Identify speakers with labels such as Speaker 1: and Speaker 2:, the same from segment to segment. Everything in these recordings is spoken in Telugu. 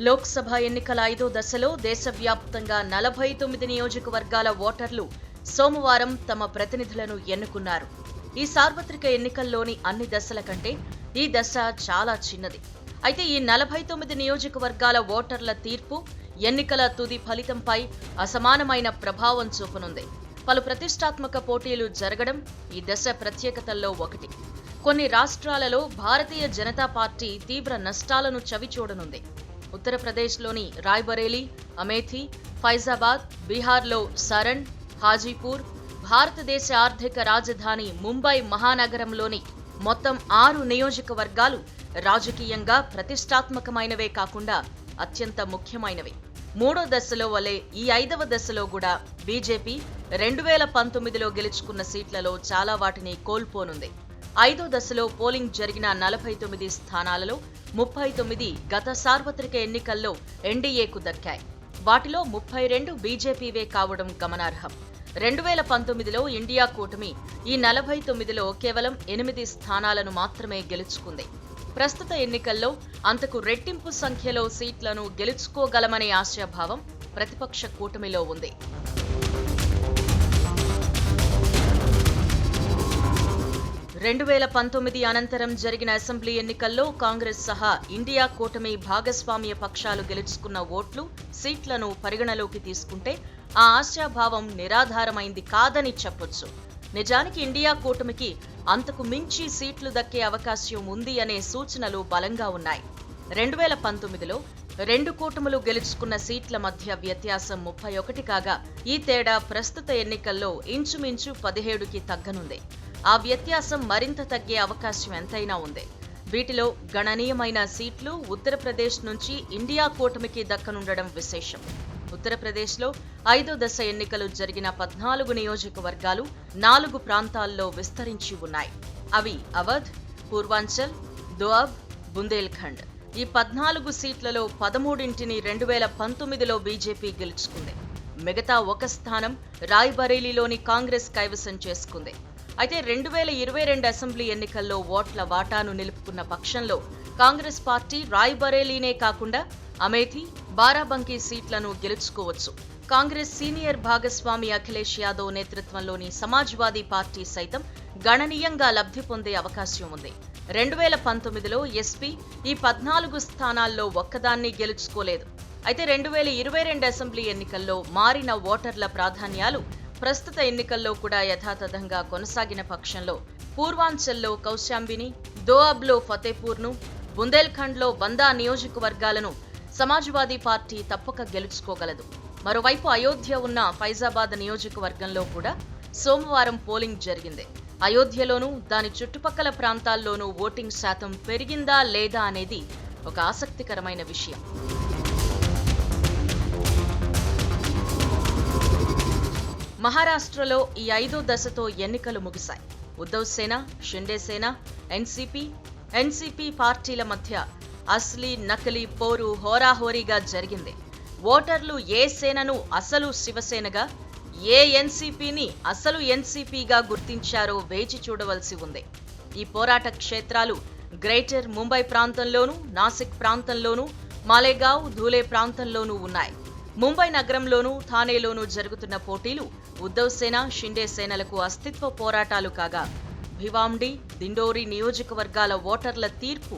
Speaker 1: లోక్సభ ఎన్నికల 5వ దశలో దేశవ్యాప్తంగా 49 నియోజకవర్గాల ఓటర్లు సోమవారం తమ ప్రతినిధులను ఎన్నుకున్నారు. ఈ సార్వత్రిక ఎన్నికల్లోని అన్ని దశల కంటే ఈ దశ చాలా చిన్నది. అయితే ఈ 49 నియోజకవర్గాల ఓటర్ల తీర్పు ఎన్నికల తుది ఫలితంపై అసమానమైన ప్రభావం చూపనుంది. పలు ప్రతిష్టాత్మక పోటీలు జరగడం ఈ దశ ప్రత్యేకతల్లో ఒకటి. కొన్ని రాష్ట్రాలలో భారతీయ జనతా పార్టీ తీవ్ర నష్టాలను చవిచూడనుంది. ఉత్తరప్రదేశ్లోని రాయ్బరేలీ, అమేథీ, ఫైజాబాద్, బీహార్లో సరణ్, హాజీపూర్, భారతదేశ ఆర్థిక రాజధాని ముంబై మహానగరంలోని మొత్తం 6 నియోజకవర్గాలు రాజకీయంగా ప్రతిష్టాత్మకమైనవే కాకుండా అత్యంత ముఖ్యమైనవి. మూడో దశలో వలె ఈ 5వ దశలో కూడా బీజేపీ 2019లో గెలుచుకున్న సీట్లలో చాలా వాటిని కోల్పోనుంది. 5వ దశలో పోలింగ్ జరిగిన 49 స్థానాలలో 39 గత సార్వత్రిక ఎన్నికల్లో ఎన్డీఏకు దక్కాయి. వాటిలో 32 బీజేపీవే కావడం గమనార్హం. 2019లో ఇండియా కూటమి ఈ 49లో కేవలం 8 స్థానాలను మాత్రమే గెలుచుకుంది. ప్రస్తుత ఎన్నికల్లో అంతకు రెట్టింపు సంఖ్యలో సీట్లను గెలుచుకోగలమనే ఆశాభావం ప్రతిపక్ష కూటమిలో ఉంది. 2019 అనంతరం జరిగిన అసెంబ్లీ ఎన్నికల్లో కాంగ్రెస్ సహా ఇండియా కూటమి భాగస్వామ్య పక్షాలు గెలుచుకున్న ఓట్లు, సీట్లను పరిగణలోకి తీసుకుంటే ఆ ఆశాభావం నిరాధారమైంది కాదని చెప్పొచ్చు. నిజానికి ఇండియా కూటమికి అంతకు మించి సీట్లు దక్కే అవకాశం ఉంది అనే సూచనలు బలంగా ఉన్నాయి. 2019లో 2 కూటములు గెలుచుకున్న సీట్ల మధ్య వ్యత్యాసం 31 కాగా ఈ తేడా ప్రస్తుత ఎన్నికల్లో ఇంచుమించు 17కి తగ్గనుంది. ఆ వ్యత్యాసం మరింత తగ్గే అవకాశం ఎంతైనా ఉంది. వీటిలో గణనీయమైన సీట్లు ఉత్తరప్రదేశ్ నుంచి ఇండియా కూటమికి దక్కనుండడం విశేషం. ఉత్తరప్రదేశ్లో 5వ దశ ఎన్నికలు జరిగిన 14 నియోజకవర్గాలు 4 ప్రాంతాల్లో విస్తరించి ఉన్నాయి. అవి అవధ్, పూర్వాంచల్, దోఅబ్, బుందేల్ఖండ్. ఈ 14 సీట్లలో 13ంటిని 2019లో బీజేపీ గెలుచుకుంది. మిగతా ఒక స్థానం రాయ్బరేలీలోని కాంగ్రెస్ కైవసం చేసుకుంది. అయితే 2022 అసెంబ్లీ ఎన్నికల్లో ఓట్ల వాటాను నిలుపుకున్న పక్షంలో కాంగ్రెస్ పార్టీ రాయ్బరేలీనే కాకుండా అమేథీ, బారాబంకీ సీట్లను గెలుచుకోవచ్చు. కాంగ్రెస్ సీనియర్ భాగస్వామి అఖిలేష్ యాదవ్ నేతృత్వంలోని సమాజ్వాదీ పార్టీ సైతం గణనీయంగా లబ్ధి పొందే అవకాశం ఉంది. 2019లో ఎస్పీ ఈ 14 స్థానాల్లో ఒక్కదాన్ని గెలుచుకోలేదు. అయితే 2022 అసెంబ్లీ ఎన్నికల్లో మారిన ఓటర్ల ప్రాధాన్యాలు ప్రస్తుత ఎన్నికల్లో కూడా యథాతథంగా కొనసాగిన పక్షంలో పూర్వాంచల్లో కౌశాంబిని, దోఅబ్లో ఫతేపూర్ను, బుందేల్ఖండ్లో బందా నియోజకవర్గాలను సమాజ్వాదీ పార్టీ తప్పక గెలుచుకోగలదు. మరోవైపు అయోధ్య ఉన్న ఫైజాబాద్ నియోజకవర్గంలో కూడా సోమవారం పోలింగ్ జరిగింది. అయోధ్యలోనూ దాని చుట్టుపక్కల ప్రాంతాల్లోనూ ఓటింగ్ శాతం పెరిగిందా లేదా అనేది ఒక ఆసక్తికరమైన విషయం. మహారాష్ట్రలో ఈ 5వ దశతో ఎన్నికలు ముగిశాయి. ఉద్ధవ్ సేన, షిండే సేన, ఎన్సీపీ పార్టీల మధ్య అస్లీ నకిలీ పోరు హోరాహోరీగా జరిగింది. ఓటర్లు ఏ సేనను అసలు శివసేనగా, ఏ ఎన్సీపీని అసలు ఎన్సీపీగా గుర్తించారో వేచి చూడవలసి ఉంది. ఈ పోరాట క్షేత్రాలు గ్రేటర్ ముంబై ప్రాంతంలోనూ, నాసిక్ ప్రాంతంలోనూ, మాలేగావ్, ధూలే ప్రాంతంలోనూ ఉన్నాయి. ముంబై నగరంలోనూ, థానేలోనూ జరుగుతున్న పోటీలు ఉద్ధవ్ సేన, షిండే సేనలకు అస్తిత్వ పోరాటాలు కాగా భివాండి, దిండోరి నియోజకవర్గాల ఓటర్ల తీర్పు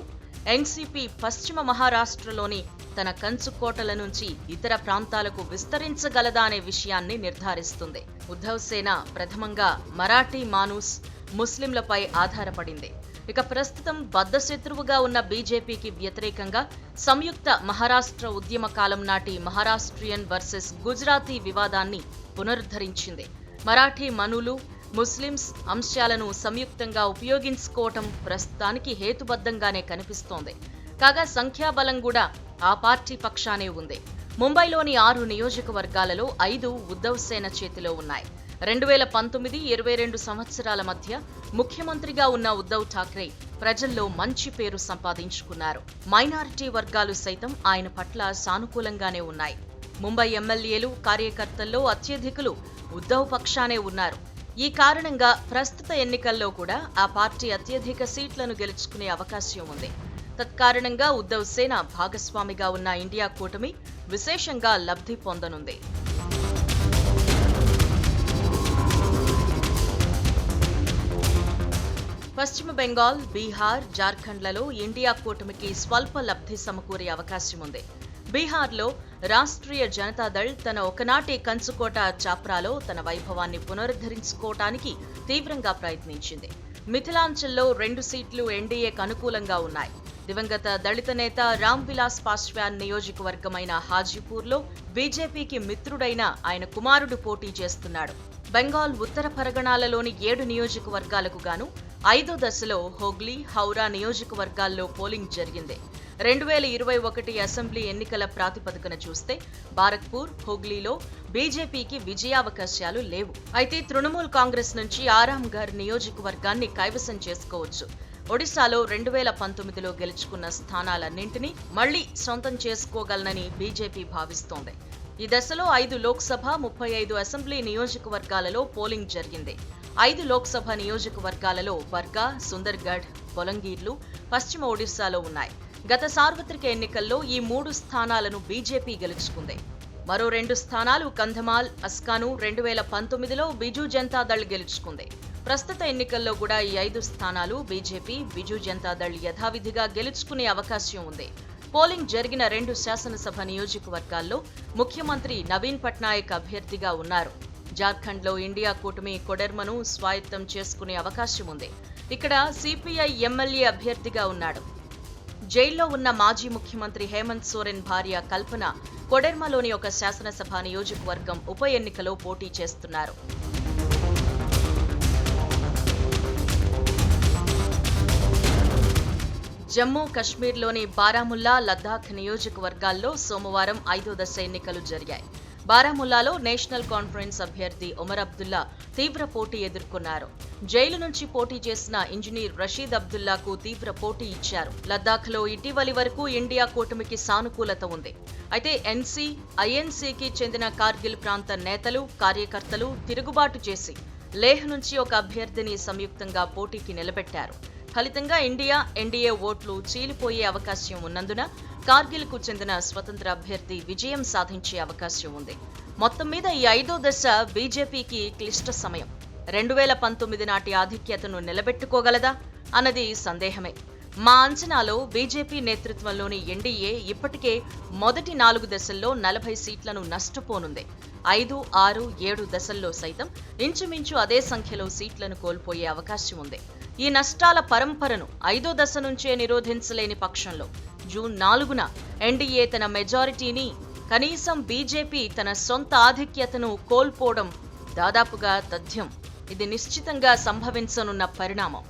Speaker 1: ఎన్సీపీ పశ్చిమ మహారాష్ట్రలోని తన కంచుకోటల నుంచి ఇతర ప్రాంతాలకు విస్తరించగలదా అనే విషయాన్ని నిర్ధారిస్తుంది. ఉద్ధవ్ సేన ప్రథమంగా మరాఠీ మానూస్, ముస్లింలపై ఆధారపడింది. ఇక ప్రస్తుతం బద్ధశత్రువుగా ఉన్న బీజేపీకి వ్యతిరేకంగా సంయుక్త మహారాష్ట్ర ఉద్యమ కాలం నాటి మహారాష్ట్రియన్ వర్సెస్ గుజరాతీ వివాదాన్ని పునరుద్ధరించింది. మరాఠీ మనులు, ముస్లిమ్స్ అంశాలను సంయుక్తంగా ఉపయోగించుకోవటం ప్రస్తుతానికి హేతుబద్ధంగానే కనిపిస్తోంది. కాగా సంఖ్యాబలం కూడా ఆ పార్టీ పక్షానే ఉంది. ముంబైలోని 6 నియోజకవర్గాలలో 5 ఉద్ధవ్ సేన చేతిలో ఉన్నాయి. 2019-22 సంవత్సరాల మధ్య ముఖ్యమంత్రిగా ఉన్న ఉద్ధవ్ ఠాక్రే ప్రజల్లో మంచి పేరు సంపాదించుకున్నారు. మైనారిటీ వర్గాలు సైతం ఆయన పట్ల సానుకూలంగానే ఉన్నాయి. ముంబై ఎమ్మెల్యేలు, కార్యకర్తల్లో అత్యధికులు ఉద్ధవ్ పక్షానే ఉన్నారు. ఈ కారణంగా ప్రస్తుత ఎన్నికల్లో కూడా ఆ పార్టీ అత్యధిక సీట్లను గెలుచుకునే అవకాశం ఉంది. తత్కారణంగా ఉద్ధవ్ సేన భాగస్వామిగా ఉన్న ఇండియా కూటమి విశేషంగా లబ్ధి పొందనుంది. పశ్చిమ బెంగాల్, బీహార్, జార్ఖండ్లలో ఇండియా కూటమికి స్వల్ప లబ్ధి సమకూరే అవకాశం ఉంది. బీహార్లో రాష్ట్రీయ జనతాదళ్ తన ఒకనాటి కంచుకోట చాప్రాలో తన వైభవాన్ని పునరుద్ధరించుకోవటానికి తీవ్రంగా ప్రయత్నించింది. మిథిలాంచల్లో 2 సీట్లు ఎన్డీఏకు అనుకూలంగా ఉన్నాయి. దివంగత దళిత నేత రామ్ విలాస్ పాస్వాన్ నియోజకవర్గమైన హాజీపూర్లో బీజేపీకి మిత్రుడైన ఆయన కుమారుడు పోటీ చేస్తున్నాడు. బెంగాల్ ఉత్తర పరగణాలలోని 7 నియోజకవర్గాలకు గాను 5వ దశలో హోగ్లీ, హౌరా నియోజకవర్గాల్లో పోలింగ్ జరిగింది. 2021 అసెంబ్లీ ఎన్నికల ప్రాతిపదికన చూస్తే బారక్పూర్, హోగ్లీలో బీజేపీకి విజయావకాశాలు లేవు. అయితే తృణమూల్ కాంగ్రెస్ నుంచి ఆరాంఘర్ నియోజకవర్గాన్ని కైవసం చేసుకోవచ్చు. ఒడిశాలో 2019లో గెలుచుకున్న స్థానాలన్నింటినీ మళ్లీ సొంతం చేసుకోగలనని బీజేపీ భావిస్తోంది. ఈ దశలో 5 లోక్సభ, 35 అసెంబ్లీ నియోజకవర్గాలలో పోలింగ్ జరిగింది. 5 లోక్సభ నియోజకవర్గాలలో బర్గా, సుందర్గఢ్, బొలంగీర్లు పశ్చిమ ఒడిశాలో ఉన్నాయి. గత సార్వత్రిక ఎన్నికల్లో ఈ 3 స్థానాలను బీజేపీ గెలుచుకుంది. మరో 2 స్థానాలు కంధమాల్, అస్కాను 2019లో బిజు జనతాదళ్ గెలుచుకుంది. ప్రస్తుత ఎన్నికల్లో కూడా ఈ 5 స్థానాలు బీజేపీ, బిజు జనతాదళ్ యథావిధిగా గెలుచుకునే అవకాశం ఉంది. పోలింగ్ జరిగిన 2 శాసనసభ నియోజకవర్గాల్లో ముఖ్యమంత్రి నవీన్ పట్నాయక్ అభ్యర్థిగా ఉన్నారు. జార్ఖండ్లో ఇండియా కూటమి కొడెర్మను స్వాయత్తం చేసుకునే అవకాశం ఉంది. ఇక్కడ సిపిఐ ఎమ్మెల్యే అభ్యర్థిగా ఉన్నాడు. జైల్లో ఉన్న మాజీ ముఖ్యమంత్రి హేమంత్ సోరెన్ భార్య కల్పన కొడెర్మలోని ఒక శాసనసభ నియోజకవర్గం ఉప ఎన్నికలో పోటీ చేస్తున్నారు. జమ్మూ కశ్మీర్లోని బారాముల్లా, లద్దాఖ్ నియోజకవర్గాల్లో సోమవారం 5వ దశ ఎన్నికలు జరిగాయి. బారాముల్లాలో నేషనల్ కాన్ఫరెన్స్ అభ్యర్థి ఒమర్ అబ్దుల్లా తీవ్ర పోటీ ఎదుర్కొన్నారు. జైలు నుంచి పోటీ చేసిన ఇంజనీర్ రషీద్ అబ్దుల్లాకు తీవ్ర పోటీ ఇచ్చారు. లద్దాఖ్లో ఇటీవలి వరకు ఇండియా కూటమికి సానుకూలత ఉంది. అయితే ఎన్సీ, ఐఎన్సీకి చెందిన కార్గిల్ ప్రాంత నేతలు, కార్యకర్తలు తిరుగుబాటు చేసి లేహ్ నుంచి ఒక అభ్యర్థిని సంయుక్తంగా పోటీకి నిలబెట్టారు. ఫలితంగా ఇండియా, ఎన్డీఏ ఓట్లు చీలిపోయే అవకాశం ఉన్నందున కార్గిల్కు చెందిన స్వతంత్ర అభ్యర్థి విజయం సాధించే అవకాశం ఉంది. మొత్తం మీద ఈ 5వ దశ బీజేపీకి క్లిష్ట సమయం. 2019 నాటి ఆధిక్యతను నిలబెట్టుకోగలదా అన్నది సందేహమే. మా అంచనాలో బీజేపీ నేతృత్వంలోని ఎన్డీఏ ఇప్పటికే మొదటి 4 దశల్లో 40 సీట్లను నష్టపోనుంది. 5, 6, 7 దశల్లో సైతం ఇంచుమించు అదే సంఖ్యలో సీట్లను కోల్పోయే అవకాశం ఉంది. ఈ నష్టాల పరంపరను 5వ దశ నుంచే నిరోధించలేని పక్షంలో జూన్ 4న ఎన్డీఏ తన మెజారిటీని, కనీసం బీజేపీ తన సొంత ఆధిక్యతను కోల్పోవడం దాదాపుగా తథ్యం. ఇది నిశ్చితంగా సంభవించనున్న పరిణామం.